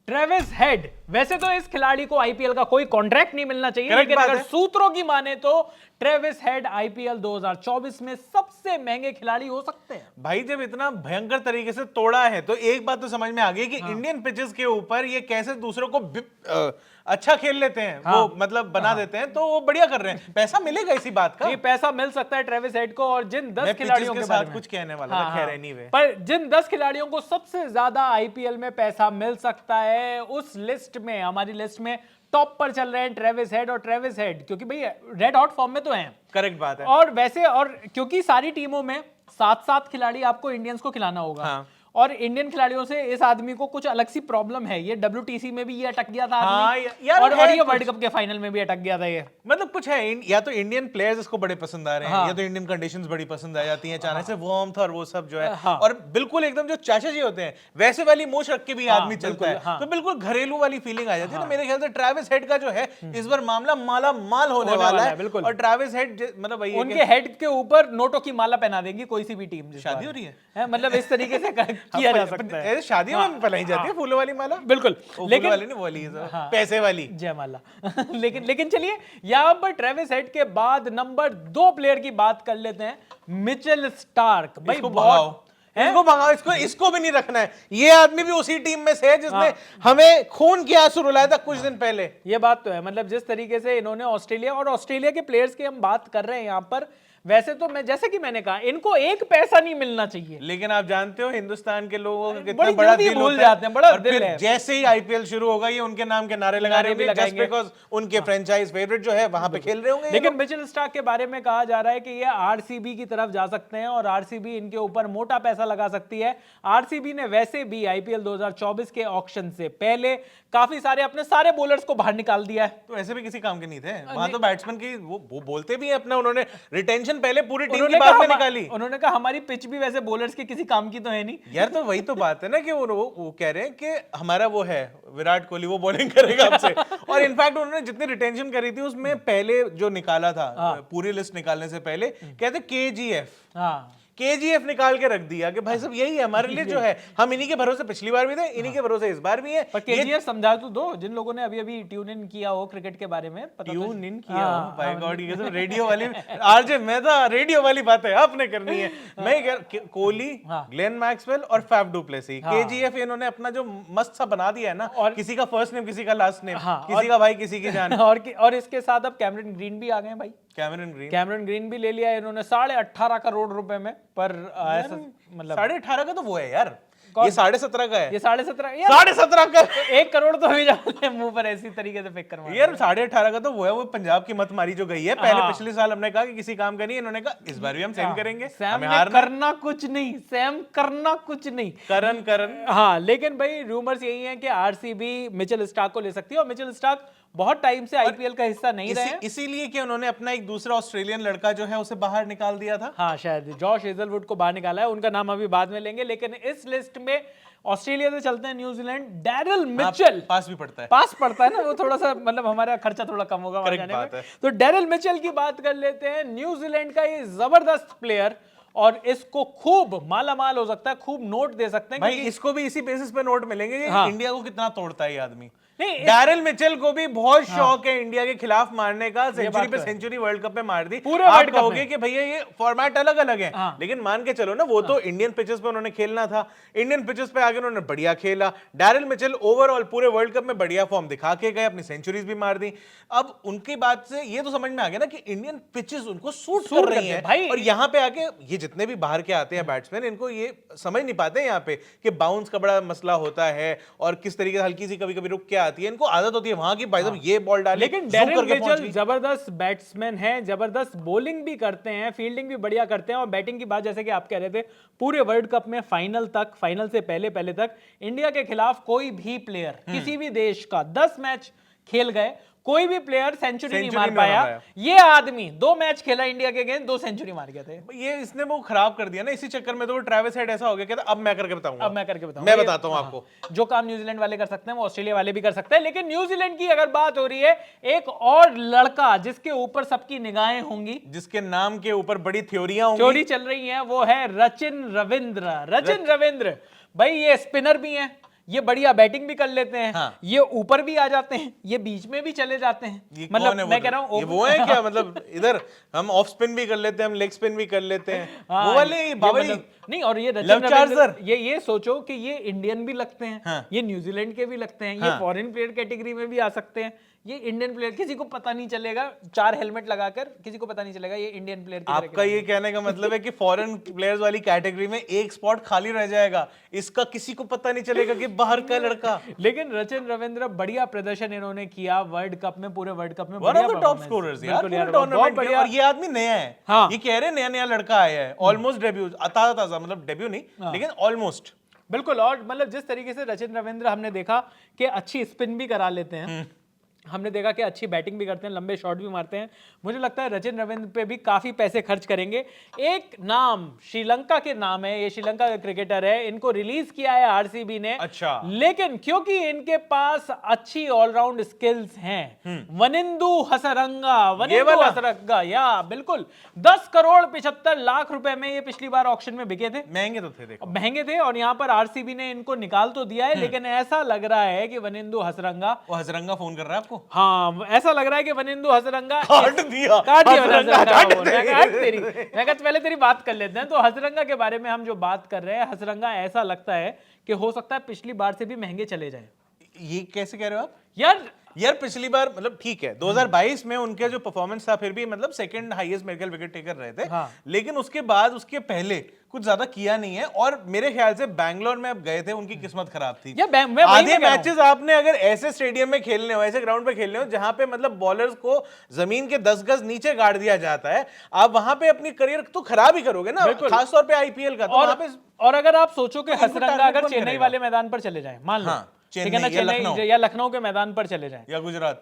Travis head, वैसे तो इस खिलाड़ी को आईपीएल का कोई कॉन्ट्रैक्ट नहीं मिलना चाहिए, Correct लेकिन बात अगर है। सूत्रों की माने तो ट्रेविस हेड आईपीएल 2024 में सबसे महंगे खिलाड़ी हो सकते हैं। भाई जब इतना भयंकर तरीके से तोड़ा है तो एक बात तो समझ में आ गई कि इंडियन पिचेस के ऊपर ये कैसे दूसरों को अच्छा खेल लेते हैं, वो मतलब बना देते हैं, तो वो बढ़िया कर रहे हैं। पैसा मिलेगा इसी बात का। ये पैसा मिल सकता है ट्रेविस हेड को, और जिन 10 मैं खिलाड़ियों पिचेस के के बारे साथ में कुछ कहने वाला था, खैर एनीवे। पर जिन 10 खिलाड़ियों को सबसे ज्यादा आईपीएल में पैसा मिल सकता है, उस लिस्ट में, हमारी लिस्ट में टॉप पर चल रहे हैं ट्रेविस हेड। और ट्रेविस हेड क्योंकि भाई रेड हॉट फॉर्म में तो हैं, करेक्ट बात है। और वैसे, और क्योंकि सारी टीमों में 7-7 खिलाड़ी आपको इंडियंस को खिलाना होगा। हाँ। और इंडियन खिलाड़ियों से इस आदमी को कुछ अलग सी प्रॉब्लम है, ये WTC में भी ये अटक गया था आदमी, हाँ, यार और है ये कुछ। वर्ल्ड कप के फाइनल में भी अटक गया था ये। मतलब कुछ है, या तो इंडियन प्लेयर्स इसको बड़े पसंद आ रहे हैं, हाँ। या तो इंडियन कंडीशंस बड़ी पसंद आ जाती हैं, अचानक से वार्मथ और वो सब जो है। हाँ। और बिल्कुल एकदम जो चाचा जी होते हैं वैसे वाली मूछ रख के भी आदमी चलता बिल्कुल, है, हाँ। तो बिल्कुल घरेलू वाली फीलिंग आ जाती है। तो मेरे ख्याल से ट्रेविस हेड का जो है इस बार मामला माला माल होने वाला है। बिल्कुल। और ट्रेविस हेड मतलब वही है उनके हेड के ऊपर नोटों की माला पहना देंगी कोई सी भी टीम। शादी हो रही है? मतलब इस तरीके से किया जा सकता है। शादियों में पहनाई जाती है फूलों वाली माला। बिल्कुल, लेकिन वाली नहीं, वो वाली पैसे वाली जयमाला। लेकिन चलिए यहाँ पर ट्रेविस हेड के बाद नंबर 2 प्लेयर की बात कर लेते हैं, मिचेल स्टार्क। भाई इसको भगाओ, इसको भी नहीं रखना है। ये आदमी भी उसी टीम में से है जिसने हमें खून के आंसू रुलाया था कुछ दिन पहले। ये बात तो है, मतलब जिस तरीके से इन्होंने ऑस्ट्रेलिया के प्लेयर्स की हम बात कर रहे हैं यहाँ पर, वैसे तो मैं, जैसे कि मैंने कहा, इनको एक पैसा नहीं मिलना चाहिए, लेकिन आप जानते हो हिंदुस्तान के लोगों का कितना बड़ी बड़ा जल्दी दिल भूल होता जाते हैं, बड़ा और दिल फिर है। जैसे ही आईपीएल शुरू होगा ये उनके नाम के नारे लगा रहे होंगे, जस्ट बिकॉज़ उनके फ्रेंचाइज फेवरेट जो है वहां पे खेल रहे होंगे। लेकिन मिचेल स्टार्क के बारे में कहा जा रहा है कि ये आरसीबी की तरफ जा सकते हैं, और आरसीबी इनके ऊपर मोटा पैसा लगा सकती है। आरसीबी ने वैसे भी आईपीएल 2024 के ऑक्शन से पहले काफी सारे अपने सारे बॉलर्स को बाहर निकाल दिया है। तो ऐसे भी किसी काम के नहीं थे वहां, तो बैट्समैन की वो बोलते भी है अपना, उन्होंने रिटेंशन पहले पूरी टीम की बाद में निकाली। उन्होंने कहा हमारी पिच भी वैसे बॉलर्स के किसी काम की तो है नहीं यार। तो वही तो बात है ना कि वो कह रहे हैं कि हमारा वो है विराट कोहली, वो बॉलिंग करेगा हमसे। और इनफैक्ट उन्होंने जितनी रिटेंशन करी थी उसमें पहले जो निकाला था, पूरी लिस्ट निकालने से पहले कहते KGF, हाँ, KGF निकाल के रख दिया कि भाई सब यही है हमारे लिए जो है, हम इन्हीं के भरोसे पिछली बार भी थे, इन्हीं के भरोसे इस बार भी है। पर KGF समझा तो दो जिन लोगों ने अभी ट्यून इन किया हो क्रिकेट के बारे में, ट्यून इन किया हो, बाय गॉड, ये सब रेडियो वाली आरजे मैं था, रेडियो वाली बातें आपने करनी है। मैं कह कोहली, ग्लेन मैक्सवेल और फैफ डू प्लेसी, KGF इन्होंने अपना जो मस्त सा बना दिया है ना, और किसी का फर्स्ट नेम किसी का लास्ट नेम, किसी का भाई किसी की जान। और इसके साथ अब कैमरन ग्रीन भी आ गए भाई। कैमरन ग्रीन भी ले लिया है इन्होंने 18.5 करोड़ रुपए में, पर ऐसा मतलब 18.5 का तो वो है यार, ये 17.5 का है, ये 17.5 17.5 का 1 करोड़ तो अभी जाने मुंह पर ऐसी तरीके से फेंक कर यार। 18.5 का तो वो है, वो पंजाब की मत मारी जो गई है पहले। पिछले साल हमने कहा कि किसी काम का नहीं, इन्होंने कहा इस बार भी हम सेम करेंगे, हमें करना कुछ नहीं, सैम करना कुछ नहीं, करन। हाँ, लेकिन भाई रूमर्स यही है कि आरसीबी मिचेल स्टार्क को ले सकती है, और मिचेल स्टार्क बहुत टाइम से आईपीएल का हिस्सा नहीं रहे हैं, इसीलिए कि उन्होंने अपना एक दूसरा ऑस्ट्रेलियन लड़का जो है उसे बाहर निकाल दिया था। हाँ, शायद जॉश हेजलवुड को बाहर निकाला है, उनका नाम अभी बाद में लेंगे। लेकिन इस लिस्ट में ऑस्ट्रेलिया से चलते हैं न्यूजीलैंड, डैरिल मिचेल। पास भी पड़ता है, पास पड़ता है ना, वो थोड़ा सा मतलब हमारा खर्चा थोड़ा कम होगा वहां जाने में। तो डैरिल मिचेल की बात कर लेते हैं, न्यूजीलैंड का ये जबरदस्त प्लेयर, और इसको खूब मालामाल हो सकता है, खूब नोट दे सकते हैं भाई। इसको भी इसी बेसिस पे नोट मिलेंगे कि इंडिया को कितना तोड़ता है ये आदमी। नहीं, डैरिल मिचेल को भी बहुत शौक है इंडिया के खिलाफ मारने का, सेंचुरी पे सेंचुरी वर्ल्ड कप में मार दी। पूरे आप कहोगे कि भैया ये फॉर्मेट अलग अलग है, लेकिन मान के चलो ना, वो तो इंडियन पिचेस पे उन्होंने खेलना था, इंडियन पिचेस पे आगे उन्होंने बढ़िया खेला। डैरिल मिचेल ओवरऑल पूरे वर्ल्ड कप में बढ़िया फॉर्म दिखा के गए, अपनी सेंचुरीज भी मार दी। अब उनकी बात से ये तो समझ में आ गया ना कि इंडियन पिचेस उनको सूट कर रही हैं भाई। और यहाँ पे आके ये जितने भी बाहर के आते हैं बैट्समैन, इनको ये समझ नहीं पाते यहाँ पे कि बाउंस का बड़ा मसला होता है, और किस तरीके से हल्की सी कभी कभी रुक के आती है, इनको आदत होती है वहां की, भाई साहब ये बॉल डाले। लेकिन डैरिल मिचेल जबरदस्त बैट्समैन है, जबरदस्त बॉलिंग भी करते हैं, फील्डिंग भी बढ़िया करते हैं, और बैटिंग की बात जैसे कि आप कह रहे थे, पूरे वर्ल्ड कप में फाइनल से पहले तक इंडिया के खिलाफ कोई भी प्लेयर किसी भी देश का 10 मैच खेल गए, कोई भी प्लेयर सेंचुरी नहीं मार पाया। ये आदमी 2 मैच खेला इंडिया के अगेंस्ट, 2 सेंचुरी मार गए थे। ये इसने वो खराब कर दिया ना, इसी चक्कर में तो वो ट्रेविस हेड ऐसा हो गया, कहता अब मैं करके बताऊंगा, मैं बताता हूं आपको। जो काम न्यूजीलैंड वाले कर सकते हैं वो ऑस्ट्रेलिया वाले भी कर सकते हैं। लेकिन न्यूजीलैंड की अगर बात हो रही है, एक और लड़का जिसके ऊपर सबकी निगाहें होंगी, जिसके नाम के ऊपर बड़ी थ्योरियां होंगी, थ्योरी चल रही है, वो है रचिन रविंद्र। भाई ये स्पिनर भी हैं, ये बढ़िया बैटिंग भी कर लेते हैं, हाँ। ये ऊपर भी आ जाते हैं, ये बीच में भी चले जाते हैं। मतलब मैं कह रहा हूँ वो है क्या, मतलब इधर हम ऑफ स्पिन भी कर लेते हैं, हम लेग स्पिन भी कर लेते हैं, हाँ, वो वाले ये बाबा जी। मतलब, नहीं, और ये लव चार्जर। ये सोचो कि ये इंडियन भी लगते हैं, हाँ। ये न्यूजीलैंड के भी लगते हैं, ये हाँ। फॉरेन प्लेयर कैटेगरी में भी आ सकते हैं, ये इंडियन प्लेयर, किसी को पता नहीं चलेगा, 4 हेलमेट लगाकर किसी को पता नहीं चलेगा ये इंडियन प्लेयर की आपका ये कहने का मतलब है कि फॉरेन प्लेयर्स वाली कैटेगरी में एक स्पॉट खाली रह जाएगा, इसका किसी को पता नहीं चलेगा कि बाहर का लड़का। लेकिन रचिन रविंद्र बढ़िया प्रदर्शन इन्होंने किया वर्ल्ड कप में, पूरे वर्ल्ड कप में one of the top scorers यार पूरे टूर्नामेंट के, और ये आदमी नया है। हाँ। ये कह रहे नया नया लड़का आया है, ऑलमोस्ट डेब्यू, ताजा, मतलब डेब्यू नहीं लेकिन ऑलमोस्ट। बिल्कुल, और मतलब जिस तरीके से रचिन रविंद्र हमने देखा कि अच्छी स्पिन भी करा लेते हैं, हमने देखा कि अच्छी बैटिंग भी करते हैं, लंबे शॉट भी मारते हैं, मुझे लगता है रचिन रविंद्र पे भी काफी पैसे खर्च करेंगे। एक नाम श्रीलंका के नाम है, ये श्रीलंका का क्रिकेटर है, इनको रिलीज किया है आरसीबी ने। अच्छा। लेकिन क्योंकि इनके पास अच्छी ऑलराउंड स्किल्स हैं, वनिंदु हसरंगा, या बिल्कुल 10 करोड़ 75 लाख रुपए में ये पिछली बार ऑक्शन में बिके थे। महंगे तो थे, देखो महंगे थे, और यहाँ पर आरसीबी ने इनको निकाल तो दिया है, लेकिन ऐसा लग रहा है कि वनिंदु हसरंगा, वो हसरंगा फोन कर रहा है आपको? हाँ, ऐसा लग रहा है कि वनिंदु हसरंगा काट दिया हसरंगा मैं कहता पहले तेरी बात कर लेते हैं। तो हसरंगा के बारे में हम जो बात कर रहे हैं, हसरंगा ऐसा लगता है कि हो सकता है पिछली बार से भी महंगे चले जाए। ये कैसे कह रहे हो आप यार पिछली बार मतलब ठीक है 2022 में उनका जो परफॉर्मेंस था फिर भी मतलब सेकंड हाईएस्ट मेरे ख्याल विकेट टेकर रहे थे। हाँ। लेकिन उसके बाद उसके पहले कुछ ज्यादा किया नहीं है, और मेरे ख्याल से बैंगलोर में अब गए थे, उनकी किस्मत खराब थी। आधे मैचेस आपने अगर ऐसे स्टेडियम में खेलने हो, ऐसे ग्राउंड पे खेलने हो जहां पे मतलब बॉलर्स को जमीन के 10 गज नीचे गाड़ दिया जाता है, आप वहां पे अपनी करियर तो खराब ही करोगे ना, खासतौर पे आईपीएल का। तो वहां पे और अगर आप सोचो कि हसरंगा अगर चेन्नई वाले मैदान पर चले जाए, मान लो ठीक है ना, चेन्नई या लखनऊ के मैदान पर चले जाए, या गुजरात,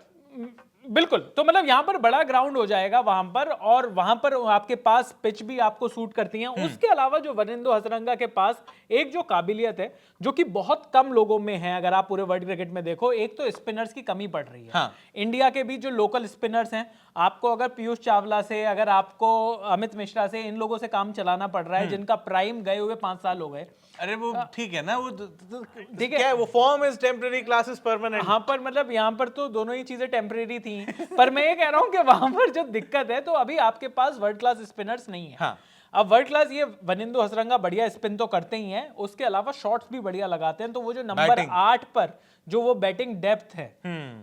बिल्कुल, तो मतलब यहाँ पर बड़ा ग्राउंड हो जाएगा वहां पर, और वहां पर आपके पास पिच भी आपको सूट करती हैं। उसके अलावा जो वनिंदु हसरंगा के पास एक जो काबिलियत है जो कि बहुत कम लोगों में है, अगर आप पूरे वर्ल्ड क्रिकेट में देखो, एक तो स्पिनर्स की कमी पड़ रही है। हाँ। इंडिया के भी जो लोकल स्पिनर्स हैं, आपको अगर पीयूष चावला से, अगर आपको अमित मिश्रा से, इन लोगों से काम चलाना पड़ रहा है, जिनका प्राइम गए हुए 5 साल हो गए। अरे वो ठीक है ना, वो ठीक है, क्या है, वो form is temporary, class is permanent. हाँ, पर मतलब यहाँ पर तो दोनों ही चीजें टेम्पररी थी। पर मैं ये कह रहा हूँ कि वहां पर जो दिक्कत है, तो अभी आपके पास वर्ल्ड क्लास स्पिनर्स नहीं है। हाँ। अब वर्ल्ड क्लास ये वनिंदु हसरंगा बढ़िया स्पिन तो करते ही हैं, उसके अलावा शॉट्स भी बढ़िया लगाते हैं। तो वो जो नंबर 8 पर जो वो बैटिंग डेप्थ है,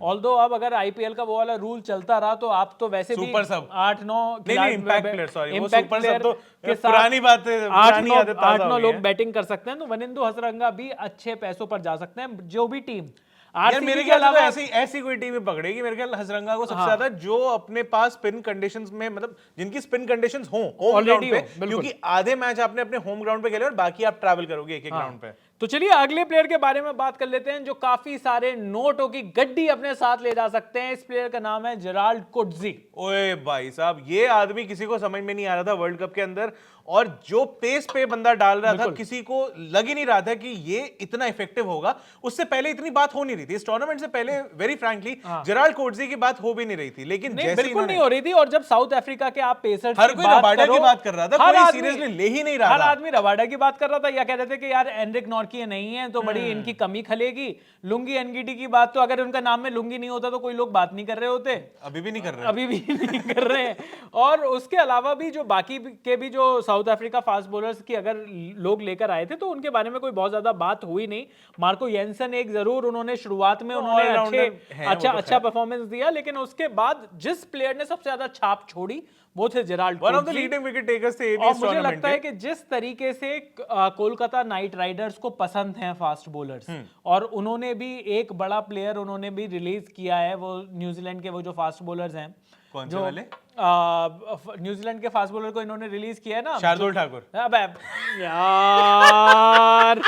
ऑल्दो अब अगर आईपीएल का वो वाला रूल चलता रहा तो आप तो वैसे भी 8-9 इम्पैक्ट प्लेयर, सॉरी वो सुपर सब तो पुरानी बात है, 8-9 लोग बैटिंग कर सकते हैं। तो वनिंदु हसरंगा भी अच्छे पैसों पर जा सकते हैं, जो भी टीम यार मेरे ख्याल से ऐसी कोई टीम पकड़ेगी मेरे ख्याल हसरंगा को सबसे ज्यादा, जो अपने पास स्पिन कंडीशंस में, मतलब जिनकी स्पिन कंडीशंस हो होम ग्राउंड पे, क्योंकि आधे मैच आपने अपने होम ग्राउंड पे खेले और बाकी आप ट्रैवल करोगे एक ग्राउंड पे। तो चलिए अगले प्लेयर के बारे में बात कर लेते हैं, जो काफी सारे नोटों की गड्डी अपने साथ ले जा सकते हैं। इस प्लेयर का नाम है जेराल्ड कोट्जी। ओए भाई साहब, ये आदमी किसी को समझ में नहीं आ रहा था वर्ल्ड कप के अंदर, और जो पेस पे बंदा डाल रहा था, किसी को लग ही नहीं रहा था कि ये इतना इफेक्टिव होगा। उससे पहले इतनी बात हो नहीं रही थी इस टूर्नामेंट से पहले, वेरी फ्रैंकली जेराल्ड कोट्जी की बात हो भी नहीं रही थी, लेकिन बिल्कुल नहीं हो रही थी। और जब साउथ अफ्रीका के आप पेसर्स हर कोई रबाडा की बात कर रहा था, कोई सीरियसली ले ही नहीं रहा था। हर आदमी रबाडा की बात कर रहा था, या कह रहे थे कि यार एनरिक नॉर्की नहीं है तो बड़ी इनकी कमी खलेगी। लुंगी एनगीटी की बात, तो अगर उनका नाम में लुंगी नहीं होता तो कोई लोग बात नहीं कर रहे होते, अभी भी नहीं कर रहे, अभी भी नहीं कर रहे हैं। और उसके अलावा भी जो बाकी के भी जो साउथ अफ्रीका फास्ट बॉलर्स की अगर लोग लेकर आए थे, तो उनके बारे में कोई बहुत ज्यादा बात हुई नहीं। मार्को येंसन एक जरूर उन्होंने शुरुआत में उन्होंने अच्छा परफॉर्मेंस दिया, लेकिन उसके बाद जिस प्लेयर ने सबसे ज्यादा छाप छोड़ी वो थे Gerald Coetzee, one of the leading wicket takers थे। और मुझे लगता है कि जिस तरीके से कोलकाता नाइट राइडर्स को पसंद हैं फास्ट बॉलर्स, और उन्होंने भी एक बड़ा प्लेयर उन्होंने भी रिलीज किया है, वो न्यूजीलैंड के वो जो फास्ट बॉलर्स हैं, कौन से वाले? न्यूजीलैंड के फास्ट बॉलर को इन्होंने रिलीज किया है ना, शार्दुल ठाकुर। अबे यार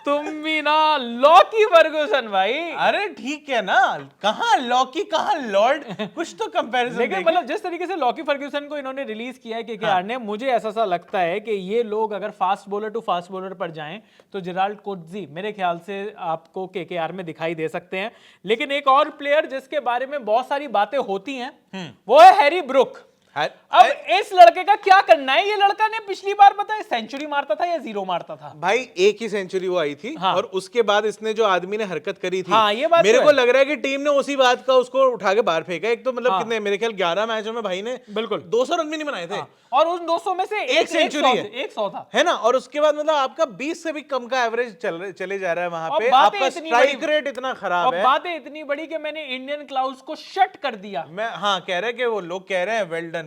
तुम भी ना लॉकी फर्गुसन भाई। अरे ठीक है ना, कहाँ लॉकी कहाँ लॉर्ड, कुछ तो कंपैरिजन। लेकिन मतलब जिस तरीके से लॉकी फर्ग्यूसन को इन्होंने रिलीज किया है केकेआर ने, मुझे ऐसा सा लगता है कि ये लोग अगर fast bowler to fast bowler पर जाएं तो जेराल्ड कोट्जी मेरे ख्याल से आपको केकेआर में दिखाई दे सकते हैं। लेकिन एक और प्लेयर जिसके बारे में बहुत सारी बातें होती हैं वो है हैरी ब्रुक। अब इस लड़के का क्या करना है? ये लड़का ने पिछली बार पता है सेंचुरी मारता था या जीरो मारता था? भाई एक ही सेंचुरी वो आई थी। हाँ। और उसके बाद इसने जो आदमी ने हरकत करी थी, हाँ, ये बात मेरे तो को है। लग रहा है कि टीम ने उसी बात का उसको उठा के बाहर फेंका। एक तो मतलब हाँ। कितने, मेरे ख्याल 11 मैचों में भाई ने बिल्कुल 200 रन भी नहीं बनाए थे। हाँ। और उन 200 में से एक सेंचुरी है, 100 था, है ना। और उसके बाद मतलब आपका 20 से भी कम का एवरेज चले जा रहा है वहां और पे। बातें आपका इतनी स्ट्राइक बड़ी- रेट इतना खराब और है। बातें इतनी बड़ी कि मैंने इंडियन क्लाउड्स को शट कर दिया। मैं हाँ कह रहे कि वो लोग कह रहे हैं वेल डन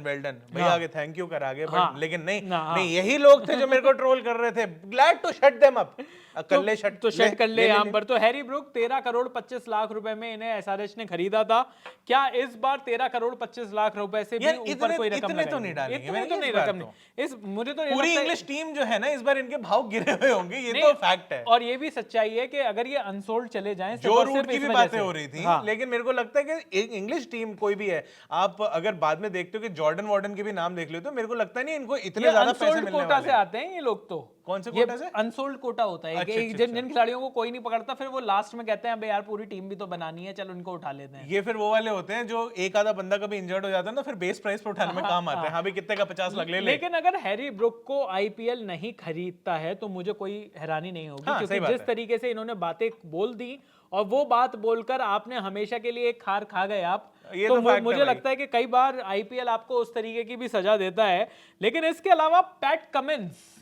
भैया, आगे थैंक यू कर आगे। हाँ। लेकिन नहीं हाँ। नहीं, यही लोग थे जो मेरे को ट्रोल कर रहे थे। Glad to shut them up. कर ले शट, तो शट कर ले यहाँ पर। तो हैरी ब्रूक 13 करोड़ 25 लाख रुपए में इन्हें एसआरएच ने खरीदा था। क्या इस बार 13 करोड़ 25 लाख रुपए से भी यार, ऊपर कोई रकम इतने तो नहीं डालेंगे, इतने तो इस नहीं, बार रकम तो। नहीं। इस मुझे तो ये पूरी लगता है- इंग्लिश टीम जो है ना, इस बार इनके भाव गिरे हुए होंगे, ये नहीं, तो फैक्ट है। और ये भी सच्चाई है कि अगर ये अनसोल्ड चले जाएं जो सिर्फ रूट की इस भी वजह बातें से- हो रही थी, हाँ। लेकिन मेरे को लगता है कि इंग्लिश टीम कोई भी है, आप अगर बाद में देखते हो कि जॉर्डन वार्डन के भी नाम देख लो, तो मेरे को लगता नहीं इनको इतने ये ज्यादा पैसे अनसोल्ड मिलने कोटा वाले से हैं। आते हैं ये लोग। तो कौन से ये कोटा से? अनसोल्ड कोटा होता है अच्छा, कि अच्छा, जिन खिलाड़ियों को कोई नहीं पकड़ता, फिर वो लास्ट में कहते हैं अबे यार पूरी टीम भी तो बनानी है, चलो उनको उठा लेते हैं। ये फिर वो वाले होते हैं जो एक आधा बंदा कभी इंजर्ड हो जाता है ना, फिर बेस प्राइस पर उठाने में काम आते हैं। हाँ भी कितने का 50 लाख ले ले। लेकिन अगर हैरी ब्रूक को आईपीएल नहीं खरीदता है तो मुझे कोई हैरानी नहीं होगी, हाँ, सही क्योंकि बात जिस है। तरीके से इन्होंने बातें बोल दी और वो बात बोलकर आपने हमेशा के लिए एक हार खा गए आप। ये तो तो fact है मुझे भाई। लगता है कि कई बार आईपीएल आपको उस तरीके की भी सजा देता है। लेकिन इसके अलावा पैट कमिंस,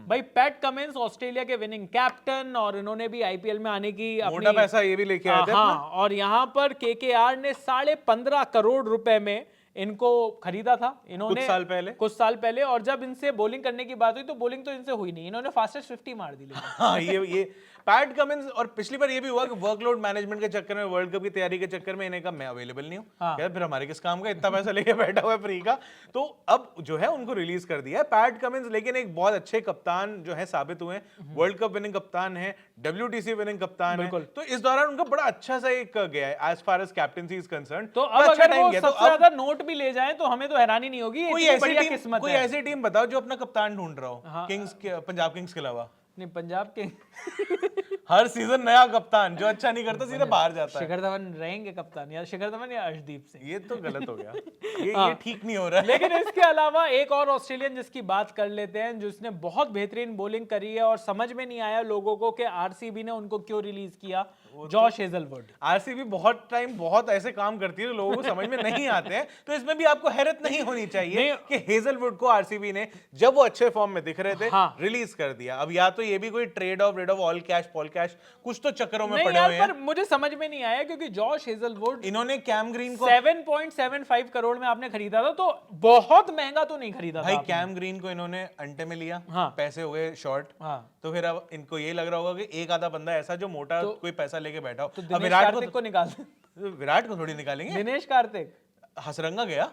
भाई पैट कमिंस ऑस्ट्रेलिया के विनिंग कैप्टन, और इन्होंने भी आईपीएल में आने की मोटा पैसा ये भी लेके आए थे हाँ, अपना। और यहाँ पर केकेआर ने 15.5 करोड़ रुपए में इनको खरीदा था इन्होंने कुछ साल पहले। और जब इनसे बॉलिंग करने की बात हुई तो बॉलिंग तो इनसे हुई नहीं, इन्होंने फास्टेस्ट 50 मार दी। हाँ, ये पैट कमिंस। और पिछली बार ये भी हुआ कि वर्कलोड मैनेजमेंट के चक्कर में, वर्ल्ड कप की तैयारी के चक्कर में इन्हें कहा मैं अवेलेबल नहीं हूँ। हाँ। यार फिर हमारे किस काम का, इतना पैसा लेके बैठा हुआ है फ्री का। तो अब जो है उनको रिलीज कर दिया है पैट कमिंस। लेकिन एक बहुत अच्छे कप्तान जो है साबित हुए, वर्ल्ड कप विनिंग कप्तान है, WTC विनिंग कप्तान है। तो इस दौरान उनका बड़ा अच्छा सा एक गया है as far as captaincy is concern. तो अब अगर वो सबसे ज्यादा नोट भी ले जाए तो हमें तो हैरानी नहीं होगी। कोई इतनी बढ़िया किस्मत कोई है। ऐसी टीम बताओ जो अपना कप्तान ढूंढ रहा हो। हाँ। पंजाब किंग्स के अलावा नहीं, पंजाब के हर सीजन नया कप्तान जो अच्छा नहीं करता सीधे बाहर जाता है। शिखर धवन रहेंगे कप्तान, या शिखर धवन या अर्शदीप सिंह। ये तो गलत हो गया। ये ठीक नहीं हो रहा है। लेकिन इसके अलावा एक और ऑस्ट्रेलियन जिसकी बात कर लेते हैं, जिसने बहुत बेहतरीन बॉलिंग करी है और समझ में नहीं आया लोगों को कि आरसीबी ने उनको क्यों रिलीज किया, जॉश हेजलवुड। आरसीबी बहुत टाइम बहुत ऐसे काम करती है जो लोगों को समझ में नहीं आते हैं। तो इसमें भी आपको हैरत नहीं होनी चाहिए कि हेजलवुड को आरसीबी ने जब वो अच्छे फॉर्म में दिख रहे थे रिलीज कर दिया। अब या तो ये भी कोई trade off rid of all cash Paul cash कुछ तो चक्करों में पड़े हुए हैं। पर मुझे समझ में नहीं आया क्योंकि जॉश हेजलवुड इन्होंने कैम ग्रीन को 7.75 करोड़ में आपने खरीदा था, तो बहुत महंगा तो नहीं खरीदा भाई था। कैम ग्रीन को इन्होंने अंटे में लिया। हाँ। पैसे हो गए शॉर्ट। हाँ। तो फिर अब इनको ये लग रहा होगा कि एक आधा बंदा ऐसा जो मोटा कोई पैसा लेके बैठा हो। तो अब दिनेश कार्तिक को निकाल विराट को थोड़ी निकालेंगे। दिनेश कार्तिक हसरंगा गया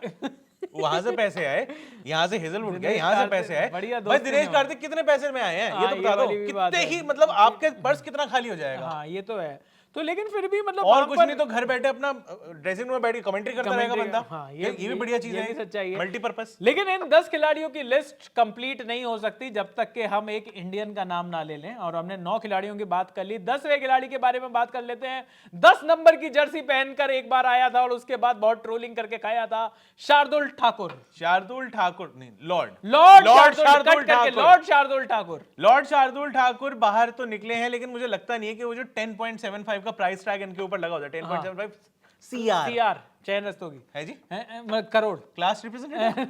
वहां से पैसे आए, यहाँ से हेजलवुड गया, यहाँ से पैसे आए। बढ़िया भाई दिनेश कार्तिक कितने पैसे में आए हैं ये तो बता दो। कितने ही मतलब आपके पर्स कितना खाली हो जाएगा। हाँ, ये तो है। तो लेकिन फिर भी मतलब और कुछ नहीं तो घर बैठे अपना ड्रेसिंग रूम में बैठ के कमेंट्री करता रहेगा बंदा। हाँ, ये भी बढ़िया चीज है, सच्चाई है, मल्टीपर्पस। लेकिन इन 10 खिलाड़ियों की लिस्ट कंप्लीट नहीं हो सकती जब तक कि हम एक इंडियन का नाम ना ले लें। और हमने 9 खिलाड़ियों की बात कर ली, 10वें खिलाड़ी के बारे में बात कर लेते हैं। 10 नंबर की जर्सी पहनकर एक बार आया था और उसके बाद बहुत ट्रोलिंग करके खाया था, शार्दुल ठाकुर। शार्दुल ठाकुर नहीं, लॉर्ड शार्दुल ठाकुर बाहर तो निकले हैं, लेकिन मुझे लगता नहीं है कि वो जो 10.75 का प्राइस टैग इनके ऊपर लगा होता है, 10.75 CR चयन रस्तोगी है जी, करोड़ क्लास रिप्रेजेंटेटिव।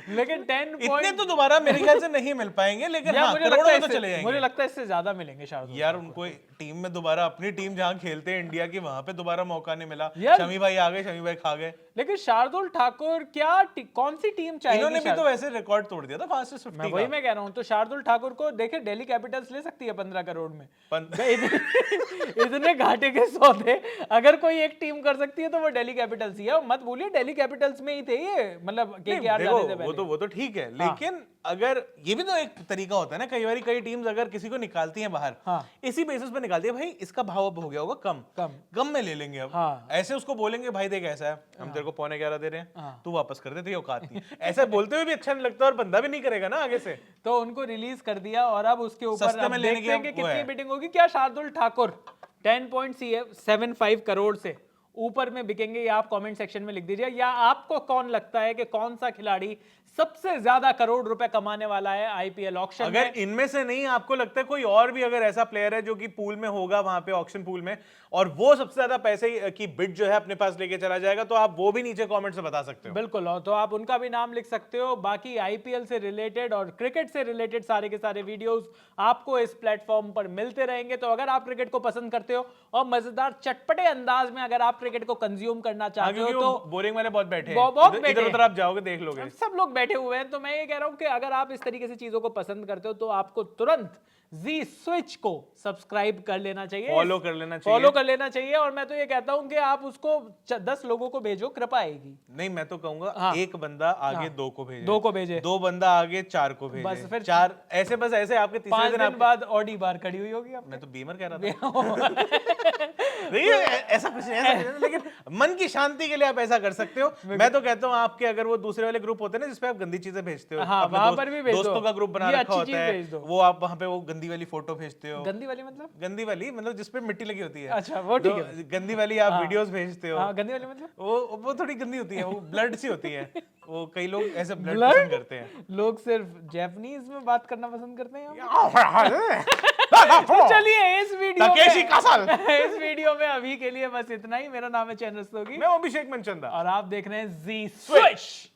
लेकिन 10 इतने तो दोबारा मेरे ख्याल से नहीं मिल पाएंगे, लेकिन हाँ, करोड़ों में तो चले जाएंगे। मुझे लगता है इससे ज्यादा मिलेंगे शार्दुल। यार उनको टीम में दोबारा, अपनी टीम जहां खेलते हैं इंडिया की, वहां पे दोबारा मौका नहीं मिला। यार शमी भाई आ गए, शमी भाई खा गए। लेकिन शार्दुल ठाकुर क्या कौन सी टीम चाहिए? इन्होंने भी तो वैसे रिकॉर्ड तोड़ दिया था फास्टेस्ट 50 का। वही मैं कह रहा हूं। तो शार्दुल ठाकुर को देखे दिल्ली कैपिटल्स ले सकती है 15 करोड़ में। इतने घाटे के सौदे अगर कोई एक टीम कर सकती है तो वो दिल्ली कैपिटल्स ही है। मत भूलिए दिल्ली कैपिटल्स में ही थे ये, मतलब केकेआर जाने से पहले। वो तो ठीक है, लेकिन अगर ये भी तो एक तरीका होता है ना, कई बार कई टीम्स अगर किसी को निकालती हैं बाहर, इसी बेसिस पे निकालती है, भाई इसका भाव अब हो गया होगा कम में ले लेंगे अब। ऐसे उसको बोलेंगे भाई देख ऐसा है, हम तेरे को 11.25 दे रहे हैं, तू वापस कर दे, तेरी औकात नहीं। ऐसा बोलते हुए भी अच्छा नहीं लगता और बंदा भी नहीं करेगा ना आगे से। तो उनको रिलीज कर दिया और अब उसके ऊपर सस्ते में लेने की कितनी बिडिंग होगी। क्या शार्दुल ठाकुर 10.75 करोड़ से ऊपर में बिकेंगे, या आप कमेंट सेक्शन में लिख दीजिए। या आपको कौन लगता है कि कौन सा खिलाड़ी सबसे ज्यादा करोड़ रुपए कमाने वाला है आईपीएल ऑक्शन में? अगर इनमें से नहीं आपको लगता है कोई और भी अगर ऐसा प्लेयर है जो कि पूल में होगा वहां पे ऑक्शन पूल में, और वो सबसे ज्यादा पैसे की बिड जो है अपने पास लेके चला जाएगा, तो आप वो भी नीचे कमेंट से बता सकते हो। बिल्कुल, और तो आप उनका भी नाम लिख सकते हो। बाकी आईपीएल से रिलेटेड और क्रिकेट से रिलेटेड सारे के सारे वीडियोस आपको इस प्लेटफॉर्म पर मिलते रहेंगे। तो अगर आप क्रिकेट को पसंद करते हो और मजेदार चटपटे अंदाज में अगर आप क्रिकेट को कंज्यूम करना चाहते हो, तो बोरिंग वाले बहुत बैठे बहुत हैं, बैठे इधर उधर आप जाओगे देख लोगे, सब लोग बैठे हुए हैं। तो मैं ये कह रहा हूं कि अगर आप इस तरीके से चीजों को पसंद करते हो तो आपको तुरंत जी स्विच को सब्सक्राइब कर लेना चाहिए, फॉलो कर लेना चाहिए, फॉलो कर लेना चाहिए। और मैं तो ये कहता हूं कि आप उसको 10 लोगों को भेजो, कृपा आएगी। नहीं, मैं तो कहूंगा हाँ। एक बंदा आगे 2 को भेजे, 2 को भेजे, 2 बंदा आगे 4 को भेजे, बस फिर 4 ऐसे, बस ऐसे आपके 5 तीसरे दिन दिन बाद ऑडी बार खड़ी हुई होगी मैं तो बीमर कह रहा था। नहीं, ऐसा कुछ नहीं, ऐसा कुछ नहीं, लेकिन मन की शांति के लिए आप ऐसा कर सकते हो। मैं तो कहता हूँ आपके अगर वो दूसरे वाले ग्रुप होते हैं ना जिसपे आप गंदी चीजें भेजते हो, हाँ, अपने वहां पर भी भेज दो। दोस्तों का ग्रुप बना ये रखा अच्छी होता चीज है, भेज दो। वो आप वहां पे वो गंदी वाली फोटो भेजते हो। गंदी वाली मतलब? गंदी वाली मतलब जिसपे मिट्टी लगी होती है। अच्छा, वो ठीक है। गंदी वाली आप वीडियोस भेजते हो। हाँ, गंदी वाली मतलब वो थोड़ी गंदी होती है, वो ब्लड सी होती है। वो कई लोग ऐसे ब्लड Blood? पसंद करते हैं। लोग सिर्फ जापानीज में बात करना पसंद करते हैं। तो चलिए इस वीडियो में अभी के लिए बस इतना ही। मेरा नाम है चैन रस्तोगी, मैं अभिषेक मनचंदा और आप देख रहे हैं जी स्विच।